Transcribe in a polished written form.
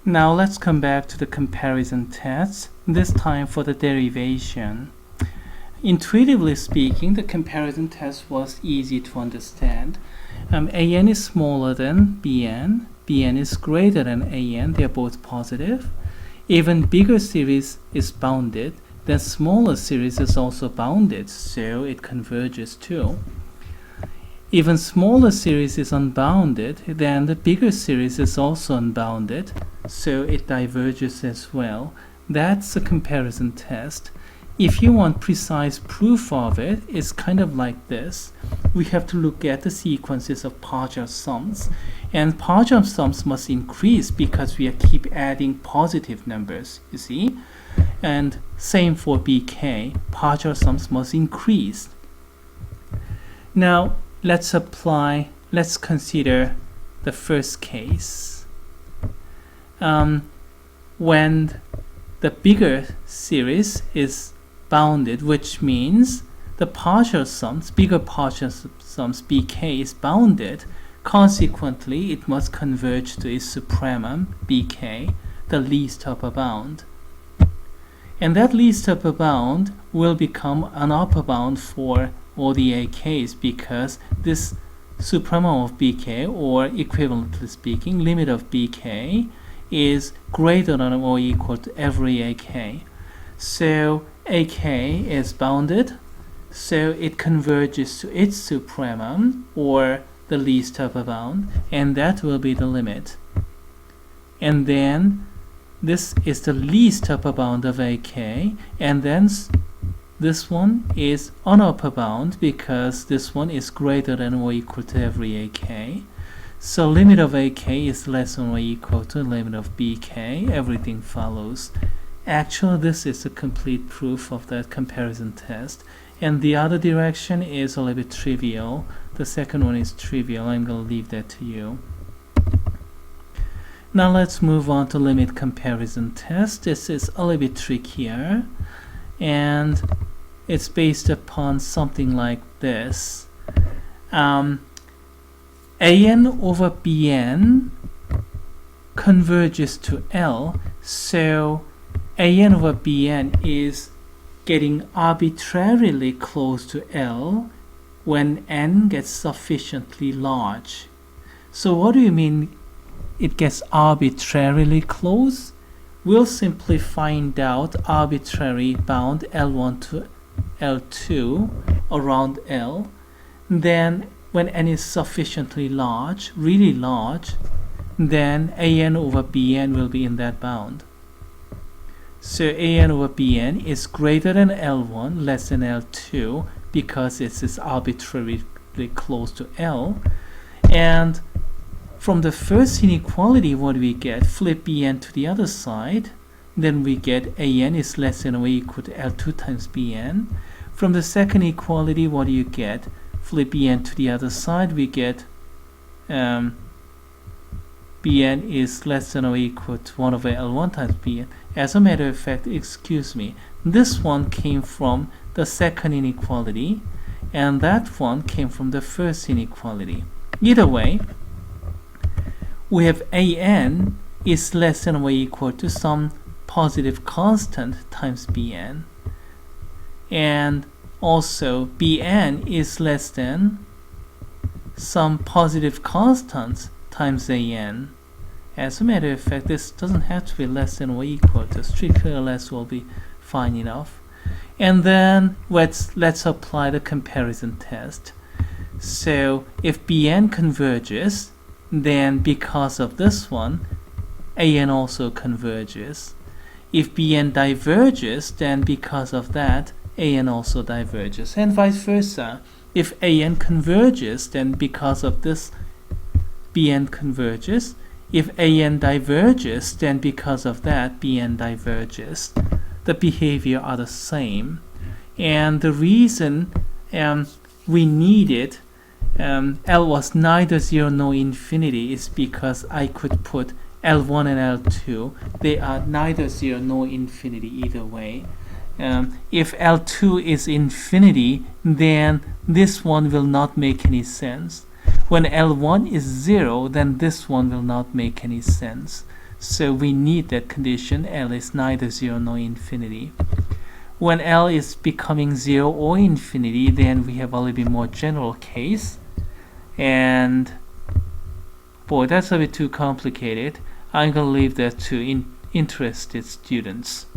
Now let's come back to the comparison test, this time for the derivation. Intuitively speaking, the comparison test was easy to understand. AN is smaller than BN, BN is greater than AN, they are both positive. Even bigger series is bounded, then smaller series is also bounded, so it converges too. Even smaller series is unbounded, then the bigger series is also unbounded, so it diverges as well. That's a comparison test. If you want precise proof of it, it's kind of like this. We have to look at the sequences of partial sums, and partial sums must increase because we keep adding positive numbers, you see? And same for BK, partial sums must increase. Now, let's consider the first case. When the bigger series is bounded, which means the partial sums, bigger partial sums BK is bounded, consequently it must converge to its supremum BK, the least upper bound. And that least upper bound will become an upper bound for all the AKs because this supremum of BK, or equivalently speaking, limit of BK, is greater than or equal to every AK. So AK is bounded, so it converges to its supremum, or the least upper bound, and that will be the limit. And then this is the least upper bound of AK, and then this one is an upper bound because this one is greater than or equal to every AK. So limit of AK is less than or equal to limit of BK. Everything follows. Actually, this is a complete proof of that comparison test. And the other direction is a little bit trivial. The second one is trivial. I'm going to leave that to you. Now let's move on to limit comparison test. This is a little bit trickier. And it's based upon something like this. AN over BN converges to L, so AN over BN is getting arbitrarily close to L when N gets sufficiently large. So what do you mean it gets arbitrarily close? We'll simply find out arbitrary bound L1 to L2 around L. Then when N is sufficiently large, really large, then AN over BN will be in that bound. So AN over BN is greater than L1, less than L2, because it is arbitrarily close to L. And from the first inequality, what do we get? Flip BN to the other side, then we get AN is less than or equal to L2 times BN. From the second equality, what do you get? Flip BN to the other side, we get BN is less than or equal to 1 over L1 times BN. As a matter of fact, excuse me, this one came from the second inequality, and that one came from the first inequality. Either way, we have AN is less than or equal to some positive constant times BN, and also BN is less than some positive constants times AN. As a matter of fact, this doesn't have to be less than or equal to, strictly less will be fine enough. And then let's apply the comparison test. So if BN converges, then because of this one, AN also converges. If BN diverges, then because of that, AN also diverges, and vice versa. If AN converges, then because of this, BN converges. If AN diverges, then because of that, BN diverges. The behavior are the same. And the reason we needed L was neither 0 nor infinity is because I could put L1 and L2. They are neither 0 nor infinity either way. If L2 is infinity, then this one will not make any sense. When L1 is 0, then this one will not make any sense. So we need that condition L is neither 0 nor infinity. When L is becoming 0 or infinity, then we have a little bit more general case. And boy, that's a bit too complicated. I'm going to leave that to interested students.